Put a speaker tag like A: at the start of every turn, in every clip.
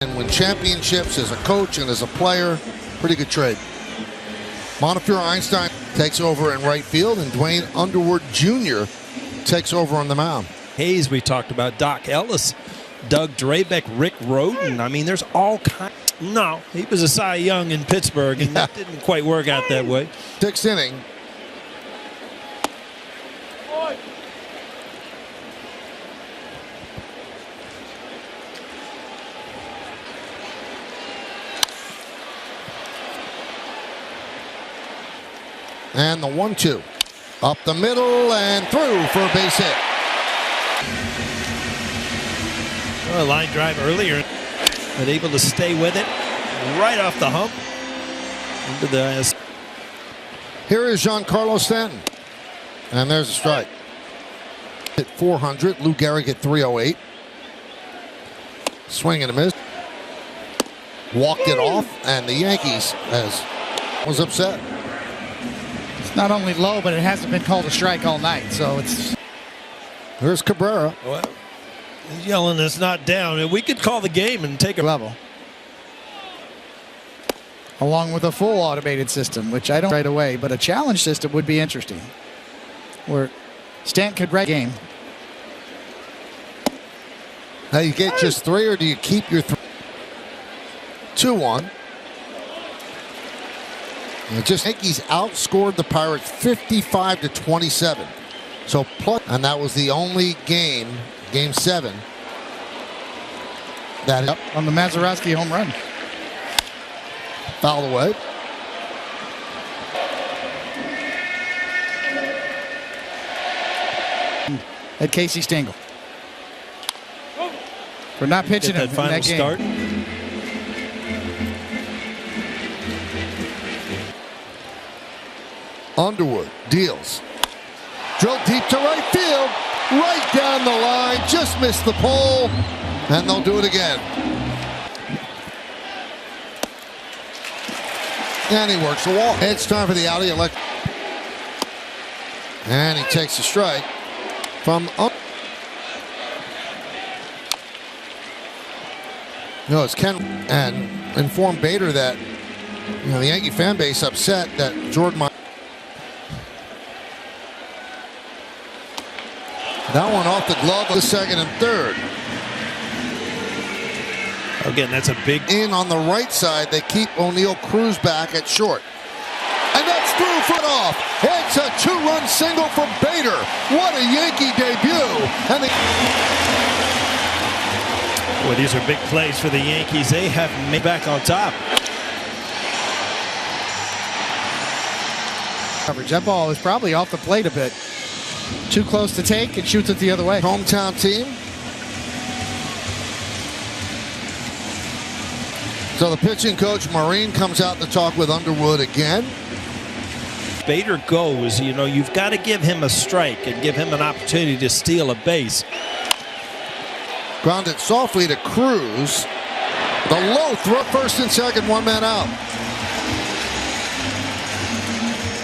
A: And win championships as a coach and as a player. Pretty good trade. Montefiore Einstein takes over in right field, and Dwayne Underwood Jr. takes over on the mound.
B: Hayes, we talked about. Doc Ellis, Doug Drabeck, Rick Roden. I mean, there's all kinds. No, he was a Cy Young in Pittsburgh, and that didn't quite work out that way.
A: Sixth inning. And the 1-2. Up the middle and through for a base hit.
B: Well, a line drive earlier, but able to stay with it right off the hump. Into the...
A: Here is Giancarlo Stanton. And there's a strike. Hit 400. Lou Gehrig at 308. Swing and a miss. Walked it off, and the Yankees was upset.
C: It's not only low, but it hasn't been called a strike all night, so it's...
A: Here's Cabrera.
B: Well, he's yelling it's not down. We could call the game and take a
C: level. Along with a full automated system, which I don't right away, but a challenge system would be interesting. Where Stanton could wreck game.
A: Now you get just 3, or do you keep your 3? 2-1. Just Yankees outscored the Pirates 55-27. So plus, and that was the only game, Game 7. That
C: on the Mazeroski home run.
A: Fouled away.
C: At Casey Stengel. For not pitching
B: that
C: in
B: final
C: that game.
B: Start.
A: Underwood deals. Drilled deep to right field. Right down the line. Just missed the pole. And they'll do it again. And he works the wall. It's time for the alley. And he takes a strike from No, it's Ken, and informed Bader that the Yankee fan base upset that Jordan. That one off the glove of the second and third.
B: Again, that's a big...
A: In on the right side, they keep O'Neill Cruz back at short. And that's through foot off. It's a 2-run single for Bader. What a Yankee debut. And
B: Well, these are big plays for the Yankees. They have made back on top.
C: Coverage. That ball is probably off the plate a bit. Too close to take, and shoots it the other way.
A: Hometown team. So the pitching coach, Marine, comes out to talk with Underwood again.
B: Bader goes, you've got to give him a strike and give him an opportunity to steal a base.
A: Grounded softly to Cruz. The low throw, first and second, 1 man out.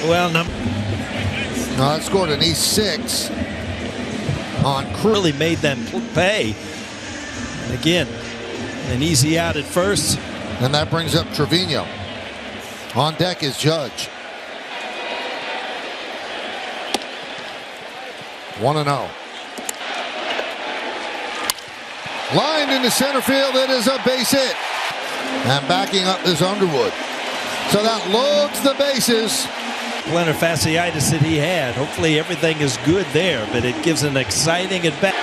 B: Well,
A: That scored an E6 on Cruz.
B: Really made them pay. And again, an easy out at first.
A: And that brings up Trevino. On deck is Judge. 1-0. Lined into center field. It is a base hit. And backing up is Underwood. So that loads the bases.
B: Plantar fasciitis that he had. Hopefully everything is good there, but it gives an exciting at bat.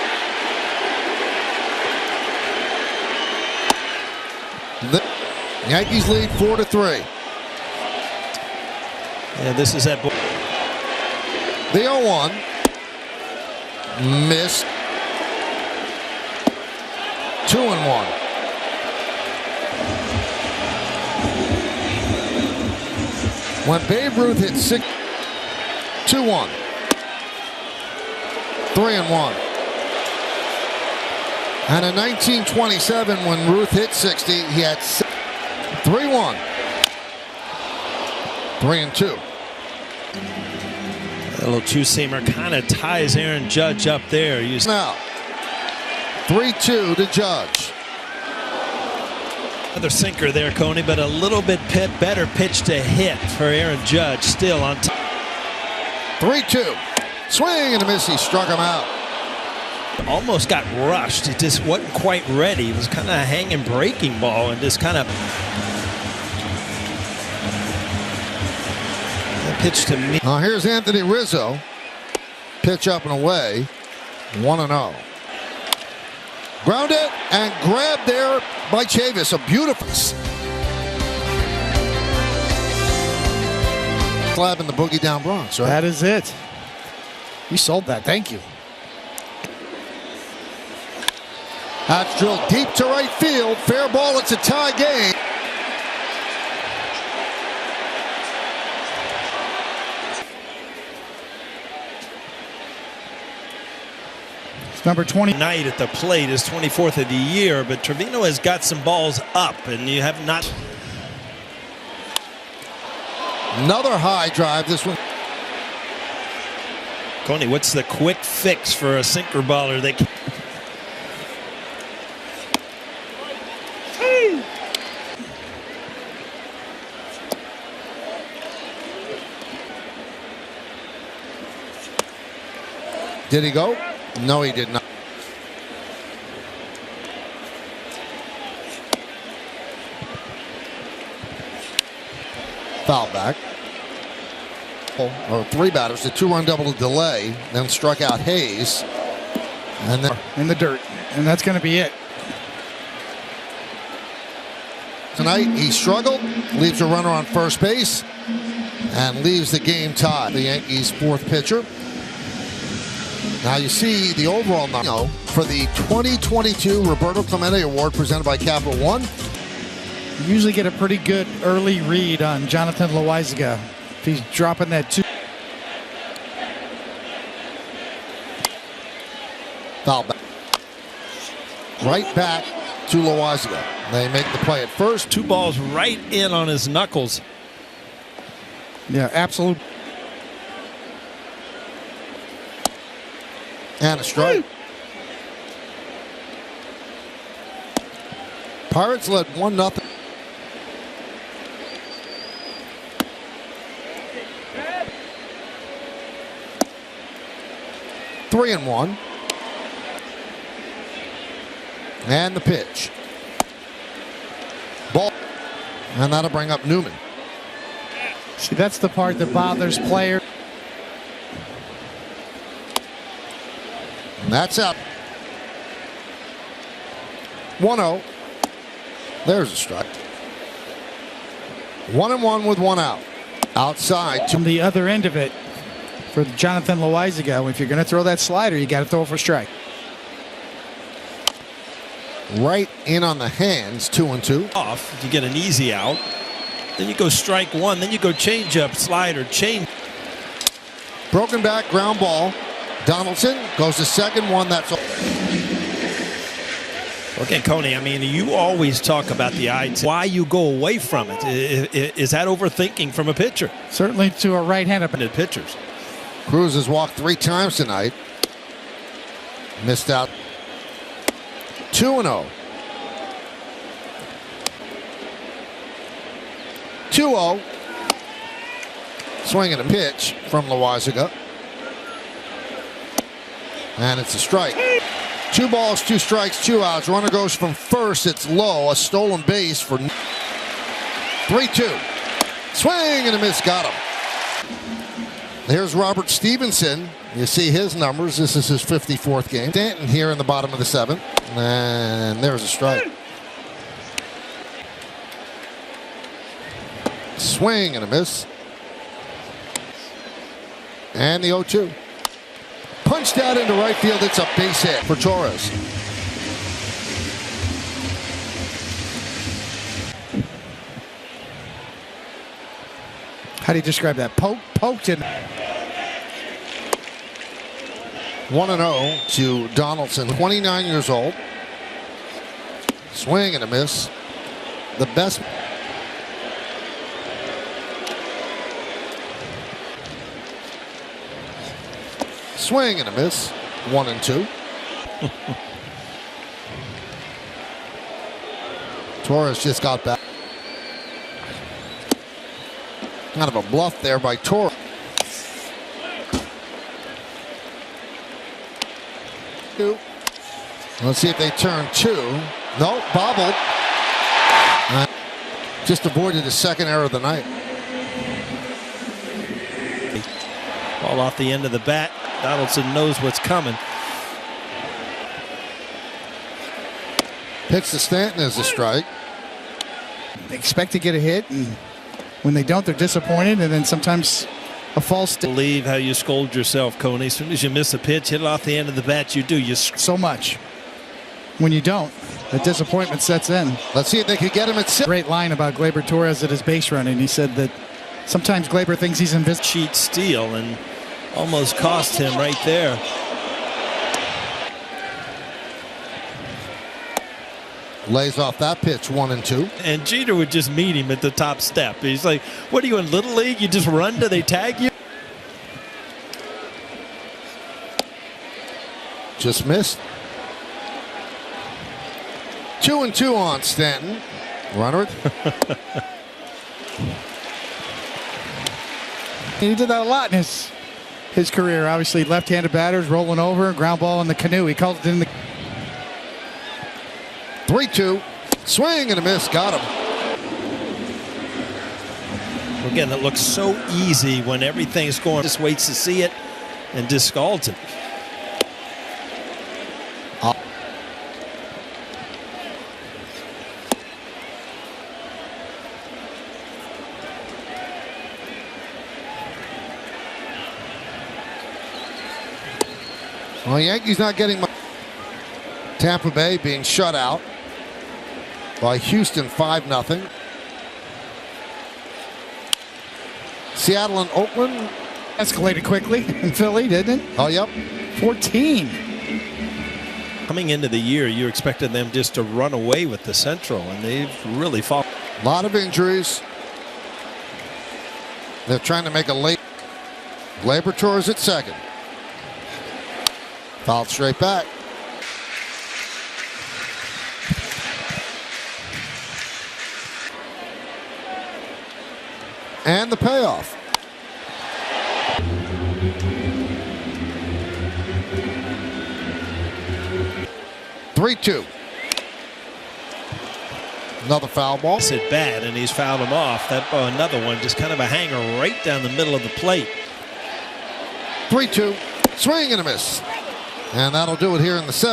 A: The Yankees lead 4-3.
B: Yeah, this is that.
A: The 0-1. Missed. 2-1. When Babe Ruth hit 2-1. 3-1. And in 1927, when Ruth hit 60, he had 3-1. 3-2.
B: A little two-seamer kind of ties Aaron Judge up there.
A: Now, 3-2 to Judge.
B: Another sinker there, Coney, but a little bit better pitch to hit for Aaron Judge. Still on top.
A: 3-2. Swing and a miss. He struck him out.
B: Almost got rushed. It just wasn't quite ready. It was kind of a hanging breaking ball and just kind of pitch to me.
A: Now here's Anthony Rizzo. Pitch up and away. 1-0. Grounded and grabbed there by Chavis. A beautiful slab in the boogie down Bronx, right?
C: That is it. You sold that. Thank you.
A: That's drilled deep to right field. Fair ball. It's a tie game.
C: Number 20.
B: Night at the plate is 24th of the year, but Trevino has got some balls up, and you have not.
A: Another high drive. This one.
B: Coney, what's the quick fix for a sinker baller?
A: Did he go? No, he did not. Foul back. Or three batters, a 2-run double to delay, then struck out Hayes. And then
C: In the dirt. And that's going to be it.
A: tonight he struggled, leaves a runner on first base, and leaves the game tied. The Yankees' fourth pitcher. Now you see the overall number for the 2022 Roberto Clemente Award presented by Capital One.
C: You usually get a pretty good early read on Jonathan Loaizaga. If he's dropping that 2.
A: Foul back. Right back to Loaizaga. They make the play at first.
B: 2 balls right in on his knuckles.
C: Yeah, absolute.
A: And a strike. Pirates led 1-0. Three and one. And the pitch. Ball. And that'll bring up Newman.
C: See, that's the part that bothers players.
A: And that's out. 1-0. There's a strike. 1-1 with 1 out. Outside.
C: From the other end of it, for Jonathan Loaizaga, if you're going to throw that slider, you got to throw it for strike.
A: Right in on the hands. 2-2.
B: Off, you get an easy out. Then you go strike one. Then you go change up, slider, change.
A: Broken back, ground ball. Donaldson goes to second one. That's all.
B: Okay, Coney, I mean, you always talk about the eye. Why you go away from it? Is that overthinking from a pitcher?
C: Certainly to a right-handed
B: Pitchers.
A: Cruz has walked 3 times tonight. Missed out. 2-0. 2-0. Swing and a pitch from Loaizaga. And it's a strike. 2 balls, 2 strikes, 2 outs. Runner goes from first. It's low. A stolen base for 3-2. Swing and a miss. Got him. Here's Robert Stevenson. You see his numbers. This is his 54th game. Stanton here in the bottom of the 7th. And there's a strike. Swing and a miss. And the 0-2. Punched out into right field. It's a base hit for Torres.
C: How do you describe that? Poked in.
A: 1-0 to Donaldson, 29 years old. Swing and a miss. The best. Swing and a miss. 1-2. Torres just got back. Kind of a bluff there by Torres. Let's see if they turn two. No, bobbled. Just avoided the second error of the night.
B: Ball off the end of the bat. Donaldson knows what's coming.
A: Pitch to Stanton as a strike.
C: They expect to get a hit, and when they don't, they're disappointed, and then sometimes a false.
B: Believe how you scold yourself, Coney. As soon as you miss a pitch, hit it off the end of the bat, you do.
C: So much. When you don't, the disappointment sets in.
A: Let's see if they could get him at six.
C: Great line about Gleyber Torres at his base running. He said that sometimes Gleyber thinks he's invisible.
B: Cheat steal and almost cost him right there.
A: Lays off that pitch, 1-2.
B: And Jeter would just meet him at the top step. He's like, what are you in Little League? You just run till they tag you?
A: Just missed. 2-2 on Stanton. Runner.
C: He did that a lot in his career. Obviously, left-handed batters rolling over, ground ball in the canoe. He called it in the
A: 3-2. Swing and a miss. Got him.
B: Again, it looks so easy when everything's going. Just waits to see it and discards it.
A: Well, Yankees not getting much. Tampa Bay being shut out by Houston 5-0. Seattle and Oakland
C: escalated quickly in Philly, didn't it?
A: Oh, yep.
C: 14.
B: Coming into the year, you expected them just to run away with the Central, and they've really fallen.
A: A lot of injuries. They're trying to make a late. Gleyber Torres at second. Fouled straight back. And the payoff. Three-two. Another foul ball.
B: It's at bat, and he's fouled him off. That another one, just kind of a hanger right down the middle of the plate.
A: 3-2. Swing and a miss. And that'll do it here in the seventh.